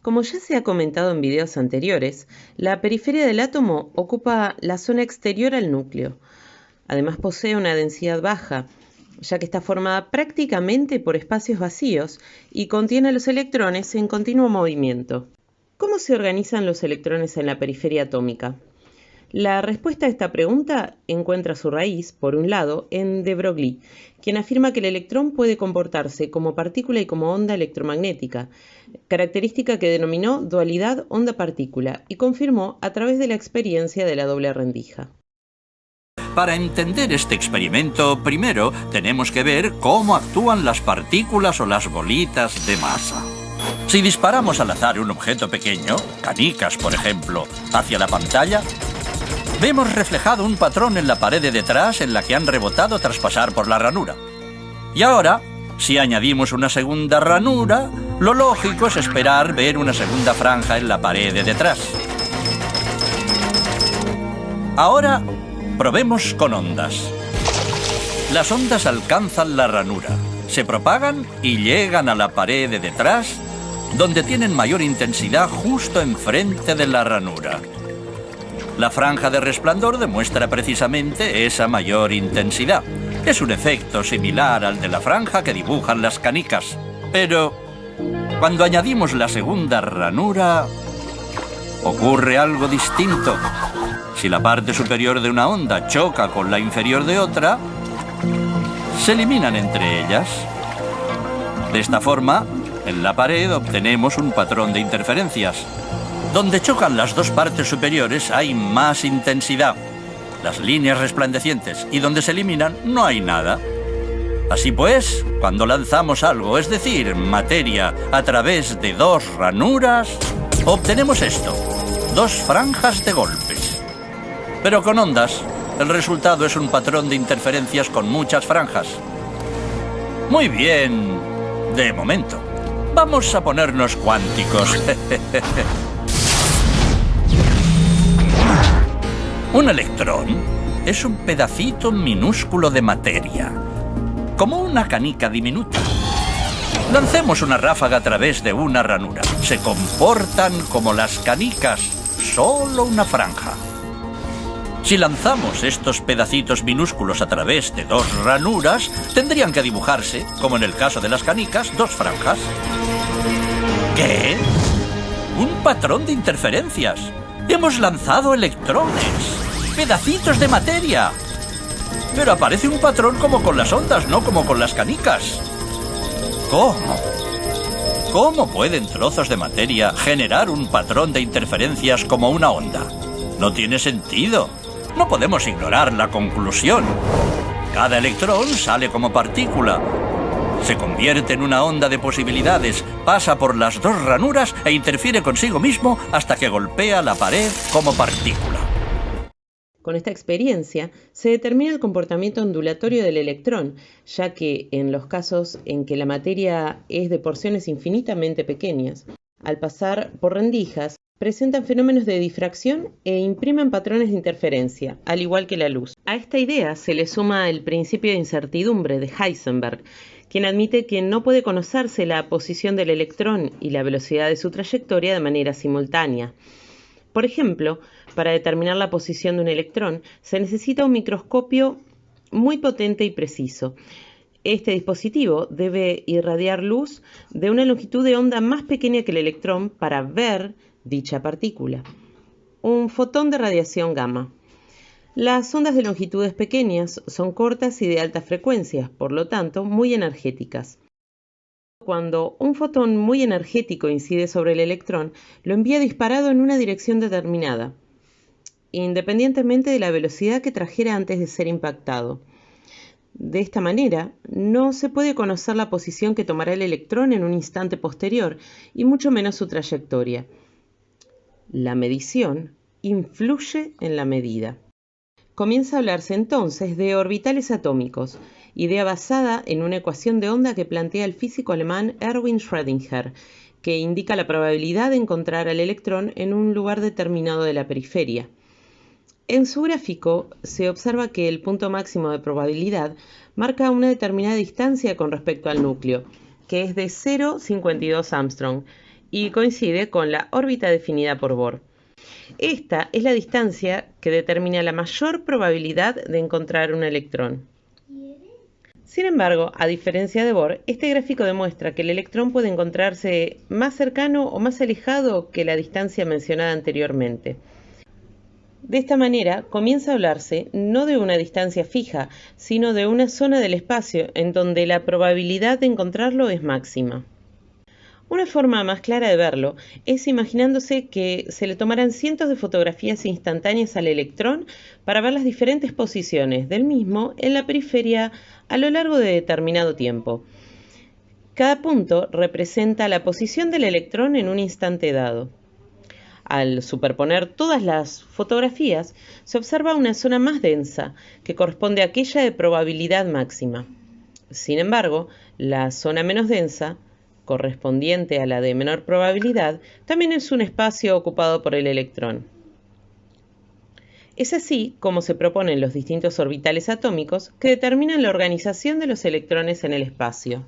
Como ya se ha comentado en videos anteriores, la periferia del átomo ocupa la zona exterior al núcleo. Además posee una densidad baja, ya que está formada prácticamente por espacios vacíos y contiene a los electrones en continuo movimiento. ¿Cómo se organizan los electrones en la periferia atómica? La respuesta a esta pregunta encuentra su raíz, por un lado, en de Broglie, quien afirma que el electrón puede comportarse como partícula y como onda electromagnética, característica que denominó dualidad onda-partícula y confirmó a través de la experiencia de la doble rendija. Para entender este experimento, primero tenemos que ver cómo actúan las partículas o las bolitas de masa. Si disparamos al azar un objeto pequeño, canicas por ejemplo, hacia la pantalla, vemos reflejado un patrón en la pared de detrás en la que han rebotado tras pasar por la ranura. Y ahora, si añadimos una segunda ranura, lo lógico es esperar ver una segunda franja en la pared de detrás. Ahora, probemos con ondas. Las ondas alcanzan la ranura, se propagan y llegan a la pared de detrás, donde tienen mayor intensidad justo enfrente de la ranura. La franja de resplandor demuestra precisamente esa mayor intensidad. Es un efecto similar al de la franja que dibujan las canicas. Pero cuando añadimos la segunda ranura, ocurre algo distinto. Si la parte superior de una onda choca con la inferior de otra, se eliminan entre ellas. De esta forma, en la pared obtenemos un patrón de interferencias. Donde chocan las dos partes superiores hay más intensidad, las líneas resplandecientes, y donde se eliminan no hay nada. Así pues, cuando lanzamos algo, es decir, materia, a través de dos ranuras, obtenemos esto, dos franjas de golpes. Pero con ondas, el resultado es un patrón de interferencias con muchas franjas. Muy bien, de momento. Vamos a ponernos cuánticos. Un electrón es un pedacito minúsculo de materia, como una canica diminuta. Lancemos una ráfaga a través de una ranura. Se comportan como las canicas, solo una franja. Si lanzamos estos pedacitos minúsculos a través de dos ranuras, tendrían que dibujarse, como en el caso de las canicas, dos franjas. ¿Qué? Un patrón de interferencias. Hemos lanzado electrones, pedacitos de materia. Pero aparece un patrón como con las ondas, no como con las canicas. ¿Cómo? ¿Cómo pueden trozos de materia generar un patrón de interferencias como una onda? No tiene sentido. No podemos ignorar la conclusión. Cada electrón sale como partícula. Se convierte en una onda de posibilidades, pasa por las dos ranuras e interfiere consigo mismo hasta que golpea la pared como partícula. Con esta experiencia se determina el comportamiento ondulatorio del electrón, ya que en los casos en que la materia es de porciones infinitamente pequeñas, al pasar por rendijas, presentan fenómenos de difracción e imprimen patrones de interferencia, al igual que la luz. A esta idea se le suma el principio de incertidumbre de Heisenberg, quien admite que no puede conocerse la posición del electrón y la velocidad de su trayectoria de manera simultánea. Por ejemplo, para determinar la posición de un electrón se necesita un microscopio muy potente y preciso. Este dispositivo debe irradiar luz de una longitud de onda más pequeña que el electrón para ver dicha partícula, un fotón de radiación gamma. Las ondas de longitudes pequeñas son cortas y de alta frecuencia, por lo tanto, muy energéticas. Cuando un fotón muy energético incide sobre el electrón, lo envía disparado en una dirección determinada, independientemente de la velocidad que trajera antes de ser impactado. De esta manera, no se puede conocer la posición que tomará el electrón en un instante posterior, y mucho menos su trayectoria. La medición influye en la medida. Comienza a hablarse entonces de orbitales atómicos, idea basada en una ecuación de onda que plantea el físico alemán Erwin Schrödinger, que indica la probabilidad de encontrar al electrón en un lugar determinado de la periferia. En su gráfico se observa que el punto máximo de probabilidad marca una determinada distancia con respecto al núcleo, que es de 0,52 Armstrong, y coincide con la órbita definida por Bohr. Esta es la distancia que determina la mayor probabilidad de encontrar un electrón. Sin embargo, a diferencia de Bohr, este gráfico demuestra que el electrón puede encontrarse más cercano o más alejado que la distancia mencionada anteriormente. De esta manera, comienza a hablarse no de una distancia fija, sino de una zona del espacio en donde la probabilidad de encontrarlo es máxima. Una forma más clara de verlo es imaginándose que se le tomarán cientos de fotografías instantáneas al electrón para ver las diferentes posiciones del mismo en la periferia a lo largo de determinado tiempo. Cada punto representa la posición del electrón en un instante dado. Al superponer todas las fotografías, se observa una zona más densa, que corresponde a aquella de probabilidad máxima. Sin embargo, la zona menos densa, correspondiente a la de menor probabilidad, también es un espacio ocupado por el electrón. Es así como se proponen los distintos orbitales atómicos que determinan la organización de los electrones en el espacio.